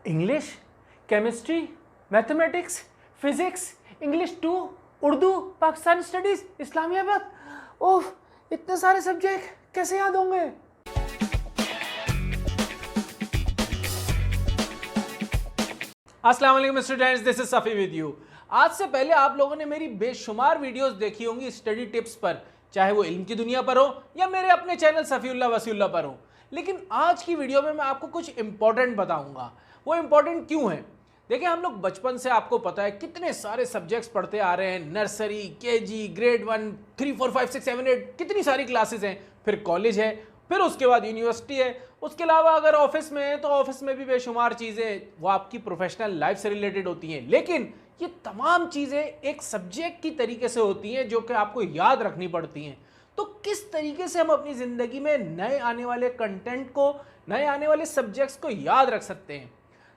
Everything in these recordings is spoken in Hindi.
English, chemistry, mathematics, physics, English 2, Urdu, Pakistan studies, इस्लामियाबाद। ओह, इतने सारे सब्जेक्ट कैसे याद होंगे। अस्सलाम वालेकुम students, this is Safi with you. आज से पहले आप लोगों ने मेरी बेशुमार वीडियोस देखी होंगी स्टडी टिप्स पर, चाहे वो इल्म की दुनिया पर हो या मेरे अपने चैनल सफ़ीउल्लाह वसीउल्लाह पर हो। लेकिन आज की वीडियो में मैं आपको कुछ इंपॉर्टेंट बताऊंगा। वो इंपॉर्टेंट क्यों है? देखिए, हम लोग बचपन से आपको पता है कितने सारे सब्जेक्ट्स पढ़ते आ रहे हैं। नर्सरी, केजी, ग्रेड 1, 3, 4, 5, 6, 7, 8 कितनी सारी क्लासेस हैं। फिर कॉलेज है, फिर उसके बाद यूनिवर्सिटी है। उसके अलावा अगर ऑफिस में है तो ऑफिस में भी बेशुमार चीज़ें वो आपकी प्रोफेशनल लाइफ से रिलेटेड होती हैं। लेकिन ये तमाम चीज़ें एक सब्जेक्ट की तरीके से होती हैं जो कि आपको याद रखनी पड़ती हैं। तो किस तरीके से हम अपनी ज़िंदगी में नए आने वाले कंटेंट को, नए आने वाले सब्जेक्ट्स को याद रख सकते हैं?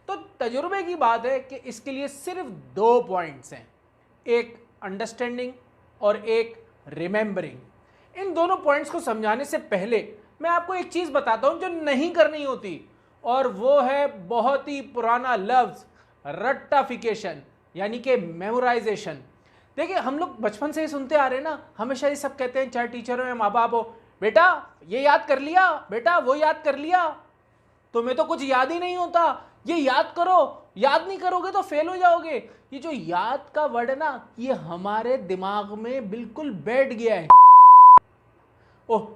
तो तजुर्बे की बात है कि इसके लिए सिर्फ 2 पॉइंट्स हैं, एक अंडरस्टैंडिंग और एक रिमेंबरिंग। इन दोनों पॉइंट्स को समझाने से पहले मैं आपको एक चीज़ बताता हूं जो नहीं करनी होती, और वो है बहुत ही पुराना लफ्ज़ रट्टाफिकेशन, यानी कि मेमोराइजेशन। देखिए, हम लोग बचपन से ही सुनते आ रहे हैं ना, हमेशा ये सब कहते हैं, चाहे टीचर हो या माँ बाप हो, बेटा ये याद कर लिया, बेटा वो याद कर लिया। तुम्हें तो कुछ याद ही नहीं होता, ये याद करो, याद नहीं करोगे तो फेल हो जाओगे। ये जो याद का वर्ड है ना, ये हमारे दिमाग में बिल्कुल बैठ गया है। ओह,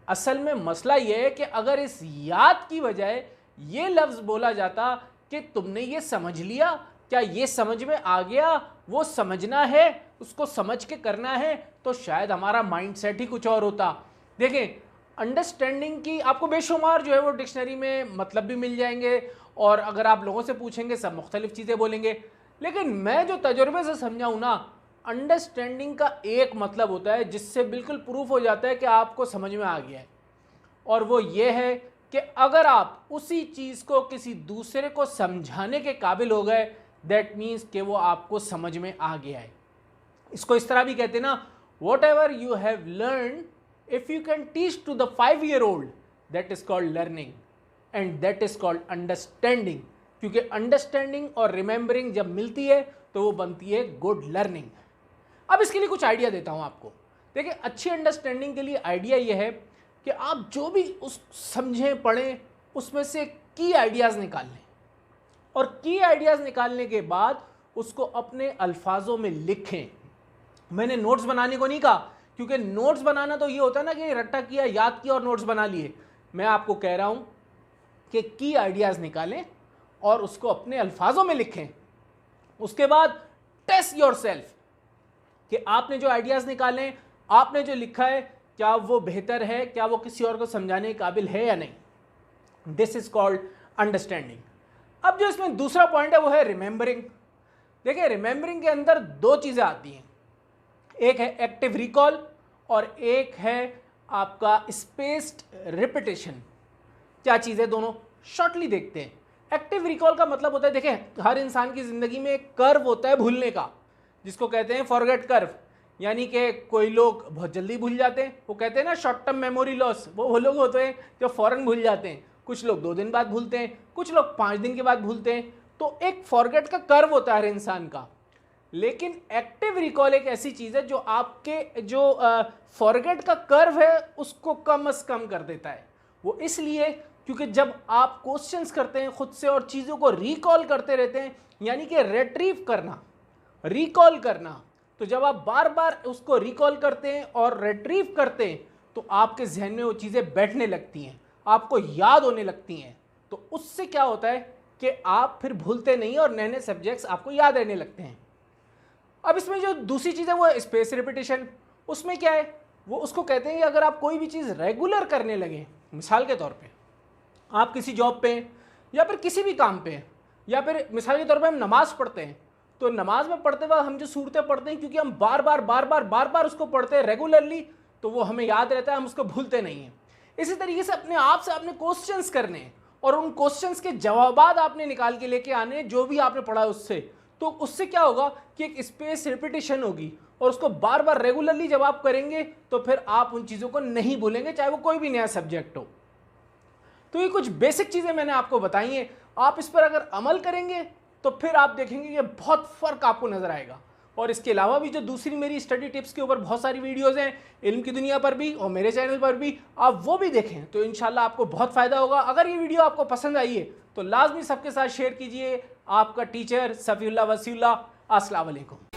असल में मसला ये है कि अगर इस याद की बजाय ये लफ्ज़ बोला जाता कि तुमने ये समझ लिया, क्या ये समझ में आ गया, वो समझना है, उसको समझ के करना है, तो शायद हमारा माइंडसेट ही कुछ और होता। देखें, अंडरस्टैंडिंग की आपको बेशुमार जो है वो डिक्शनरी में मतलब भी मिल जाएंगे, और अगर आप लोगों से पूछेंगे सब मुख्तलिफ चीज़ें बोलेंगे। लेकिन मैं जो तजुर्बे से समझाऊँ ना, अंडरस्टैंडिंग का एक मतलब होता है जिससे बिल्कुल प्रूफ हो जाता है कि आपको समझ में आ गया है, और वो ये है कि अगर आप उसी चीज़ को किसी दूसरे को समझाने के काबिल हो गए, दैट मीन्स कि वो आपको समझ में आ गया है। इसको इस तरह भी कहते हैं ना, whatever you have learn if you can teach to the 5-year-old, that is called learning and that is called understanding. क्योंकि अंडरस्टैंडिंग और रिमेंबरिंग जब मिलती है तो वो बनती है गुड लर्निंग। अब इसके लिए कुछ आइडिया देता हूं आपको। देखिए, अच्छी अंडरस्टैंडिंग के लिए आइडिया ये है कि आप जो भी उस समझें, पढ़ें, उसमें से की आइडियाज़ निकाल लें, और की आइडियाज़ निकालने के बाद उसको अपने अल्फाजों में लिखें। मैंने नोट्स बनाने को नहीं कहा, क्योंकि नोट्स बनाना तो ये होता है ना कि रट्टा किया, याद किया और नोट्स बना लिए। मैं आपको कह रहा हूँ कि की आइडियाज़ निकालें और उसको अपने अल्फाजों में लिखें। उसके बाद टेस्ट योरसेल्फ कि आपने जो आइडियाज़ निकालें, आपने जो लिखा है, क्या वो बेहतर है, क्या वो किसी और को समझाने के काबिल है या नहीं। This is called understanding. अब जो इसमें दूसरा पॉइंट है वो है रिमेंबरिंग। देखिए, रिमेंबरिंग के अंदर 2 चीज़ें आती हैं, एक है एक्टिव रिकॉल और एक है आपका स्पेस्ड रिपीटेशन। क्या चीज़ है, दोनों शॉर्टली देखते हैं। एक्टिव रिकॉल का मतलब होता है, देखें, हर इंसान की ज़िंदगी में एक कर्व होता है भूलने का, जिसको कहते हैं फॉरगेट कर्व। यानी कि कोई लोग बहुत जल्दी भूल जाते हैं, वो कहते हैं ना शॉर्ट टर्म मेमोरी लॉस, वो लोग होते हैं जो फ़ौरन भूल जाते हैं। कुछ लोग 2 दिन बाद भूलते हैं, कुछ लोग 5 दिन के बाद भूलते हैं। तो एक फॉरगेट का कर्व होता है हर इंसान का। लेकिन एक्टिव रिकॉल एक ऐसी चीज़ है जो आपके जो फॉरगेट का कर्व है उसको कम से कम कर देता है। वो इसलिए क्योंकि जब आप क्वेश्चंस करते हैं खुद से और चीज़ों को रिकॉल करते रहते हैं, यानी कि रिट्रीव करना, रिकॉल करना, तो जब आप बार बार उसको रिकॉल करते हैं और रिट्रीव करते हैं तो आपके जहन में वो चीज़ें बैठने लगती हैं, आपको याद होने लगती हैं। तो उससे क्या होता है कि आप फिर भूलते नहीं और नए नए सब्जेक्ट्स आपको याद रहने लगते हैं। अब इसमें जो दूसरी चीज़ है वो है स्पेस रिपीटेशन। उसमें क्या है, वो उसको कहते हैं कि अगर आप कोई भी चीज़ रेगुलर करने लगे, मिसाल के तौर पे आप किसी जॉब पे या फिर किसी भी काम पे, या फिर मिसाल के तौर पे हम नमाज़ पढ़ते हैं, तो नमाज में पढ़ते वक्त हम जो सूरतें पढ़ते हैं, क्योंकि हम बार बार उसको पढ़ते हैं रेगुलरली, तो वो हमें याद रहता है, हम उसको भूलते नहीं हैं। इसी तरीके से अपने आप से आपने क्वेश्चंस करने हैं और उन क्वेश्चंस के जवाबात आपने निकाल के लेके आने जो भी आपने पढ़ा है उससे। तो उससे क्या होगा कि एक स्पेस रिपीटेशन होगी, और उसको बार बार रेगुलरली जब आप करेंगे तो फिर आप उन चीज़ों को नहीं भूलेंगे, चाहे वो कोई भी नया सब्जेक्ट हो। तो ये कुछ बेसिक चीज़ें मैंने आपको बताई हैं। आप इस पर अगर अमल करेंगे तो फिर आप देखेंगे कि बहुत फ़र्क आपको नज़र आएगा। और इसके अलावा भी जो दूसरी मेरी स्टडी टिप्स के ऊपर बहुत सारी वीडियोज़ हैं इल्म की दुनिया पर भी और मेरे चैनल पर भी, आप वो भी देखें तो इंशाल्लाह आपको बहुत फ़ायदा होगा। अगर ये वीडियो आपको पसंद आई है तो लाजमी सबके साथ शेयर कीजिए। आपका टीचर सफ़ीउल्लाह वसीउल्लाह। अस्सलाम वालेकुम।